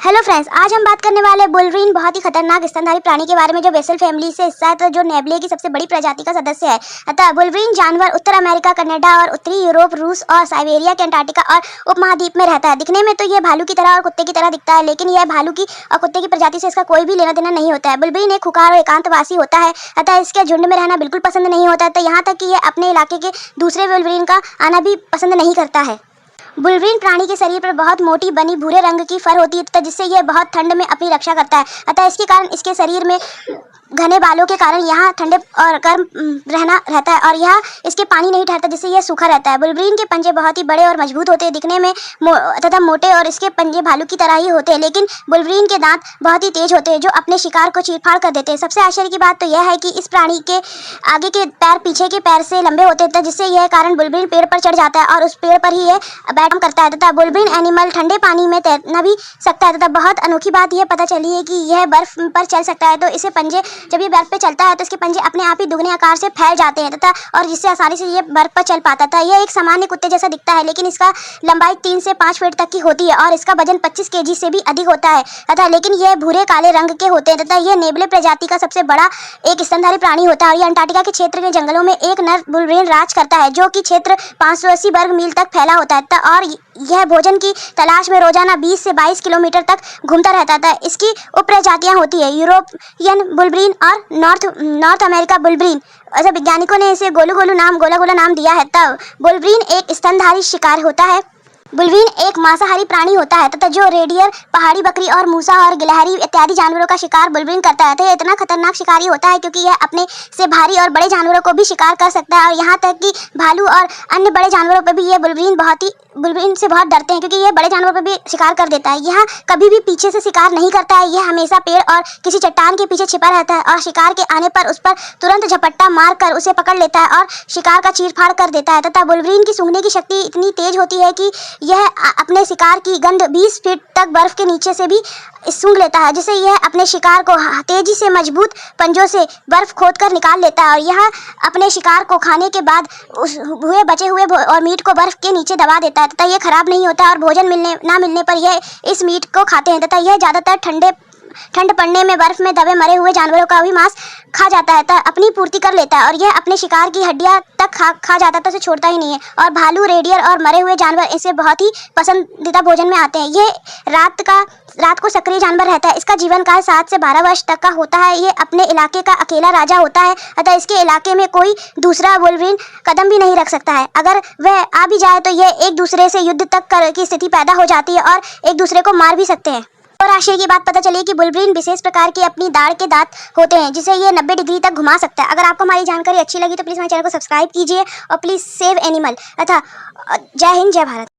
Hello friends, आज हम बात करने वाले बुलवरीन बहुत ही खतरनाक स्तनधारी प्राणी के बारे में जो वेसल फैमिली से हिस्सा है, तो जो नेबले की सबसे बड़ी प्रजाति का सदस्य है। अतः बुलवरीन जानवर उत्तर अमेरिका, कनाडा और उत्तरी यूरोप, रूस और साइबेरिया के अंटार्कटिका और उपमहाद्वीप में रहता है। दिखने में तो ये भालू की तरह और कुत्ते की तरह दिखता है, लेकिन यह भालू की और कुत्ते की प्रजाति से इसका कोई भी लेना देना नहीं होता है। बुलवरीन एक खुखार और एकांतवासी होता है, अतः इसके झुंड में रहना बिल्कुल पसंद नहीं होता है, तो यहाँ तक कि यह अपने इलाके के दूसरे बुलवरीन का आना भी पसंद नहीं करता है। बुलवरीन प्राणी के शरीर पर बहुत मोटी बनी भूरे रंग की फर होती है, तथा जिससे यह बहुत ठंड में अपनी रक्षा करता है। अतः इसके कारण इसके शरीर में घने बालों के कारण यहाँ ठंडे और गर्म रहता है, और यह इसके पानी नहीं ठहरता, जिससे यह सूखा रहता है। बुलवरीन के पंजे बहुत ही बड़े और मजबूत होते हैं, दिखने में तथा मोटे, और इसके पंजे भालू की तरह ही होते हैं, लेकिन बुलवरीन के दांत बहुत ही तेज होते हैं, जो अपने शिकार को चीरफाड़ कर देते हैं। सबसे आश्चर्य की बात तो यह है कि इस प्राणी के आगे के पैर पीछे के पैर से लंबे होते हैं, जिससे यह कारण बुलवरीन पेड़ पर चढ़ जाता है और उस पेड़ पर ही यह बैठम करता है, तथा बुलवरीन एनिमल ठंडे पानी में तैरना भी सकता है। तथा बहुत अनोखी बात यह पता चली है कि यह बर्फ पर चल सकता है, तो इसे पंजे जब ये बर्फ पे चलता है तो इसके पंजे अपने आप ही दुगने आकार से फैल जाते हैं, तथा और जिससे आसानी से ये बर्फ पर चल पाता था। यह एक सामान्य कुत्ते जैसा दिखता है, लेकिन इसका लंबाई 3 से 5 फीट तक की होती है, और इसका वजन 25 केजी से भी अधिक होता है, तथा लेकिन यह भूरे काले रंग के होते हैं, तथा यह नेबले प्रजाति का सबसे बड़ा एक स्तनधारी प्राणी होता है। और यह अंटार्कटिका के क्षेत्र के जंगलों में एक नर बुलवरीन राज करता है, जो कि क्षेत्र 580 वर्ग मील तक फैला होता है, और यह भोजन की तलाश में रोजाना 20 से 22 किलोमीटर तक घूमता रहता था। इसकी उपप्रजातियां होती है यूरोपियन बुलवरीन और नॉर्थ अमेरिका बुलवरीन। ऐसे वैज्ञानिकों ने इसे गोला गोला नाम दिया है। तब बुलवरीन एक स्तनधारी शिकार होता है। बुलवरीन एक मांसाहारी प्राणी होता है, तथा जो रेडियर, पहाड़ी बकरी और मूसा और गिलहरी इत्यादि जानवरों का शिकार बुलवरीन करता है। तो यह इतना खतरनाक शिकारी होता है क्योंकि यह अपने से भारी और बड़े जानवरों को भी शिकार कर सकता है, और यहाँ तक कि भालू और अन्य बड़े जानवरों पर भी यह बुलवरीन से बहुत डरते हैं, क्योंकि यह बड़े जानवरों पर भी शिकार कर देता है। यह कभी भी पीछे से शिकार नहीं करता है, यह हमेशा पेड़ और किसी चट्टान के पीछे छिपा रहता है, और शिकार के आने पर उस पर तुरंत झपट्टा मार कर उसे पकड़ लेता है और शिकार का चीरफाड़ कर देता है। तथा बुलवरीन की सूंघने की शक्ति इतनी तेज होती है कि यह अपने शिकार की गंध 20 फीट तक बर्फ के नीचे से भी सूंघ लेता है, जिससे यह अपने शिकार को तेजी से मजबूत पंजों से बर्फ खोदकर निकाल लेता है, और यह अपने शिकार को खाने के बाद बचे हुए और मीट को बर्फ के नीचे दबा देता है, तथा यह खराब नहीं होता, और भोजन ना मिलने पर यह इस मीट को खाते हैं, तथा यह ज़्यादातर ठंड पड़ने में बर्फ में दबे मरे हुए जानवरों का भी मांस खा जाता है, अपनी पूर्ति कर लेता है, और यह अपने शिकार की हड्डियां तक खा जाता है, तो उसे छोड़ता ही नहीं है। और भालू, रेडियर और मरे हुए जानवर इसे बहुत ही पसंदीदा भोजन में आते हैं। ये रात को सक्रिय जानवर रहता है। इसका जीवन काल 7 से 12 वर्ष तक का होता है। ये अपने इलाके का अकेला राजा होता है, अतः इसके इलाके में कोई दूसरा बुलवरीन कदम भी नहीं रख सकता है। अगर वह आ भी जाए तो यह एक दूसरे से युद्ध तक की स्थिति पैदा हो जाती है, और एक दूसरे को मार भी सकते हैं। और आश्चर्य की बात पता चली कि बुलवरीन विशेष प्रकार के अपनी दाढ़ के दांत होते हैं, जिसे ये 90 डिग्री तक घुमा सकता है। अगर आपको हमारी जानकारी अच्छी लगी तो प्लीज़ हमारे चैनल को सब्सक्राइब कीजिए, और प्लीज़ सेव एनिमल। जय हिंद, जय भारत।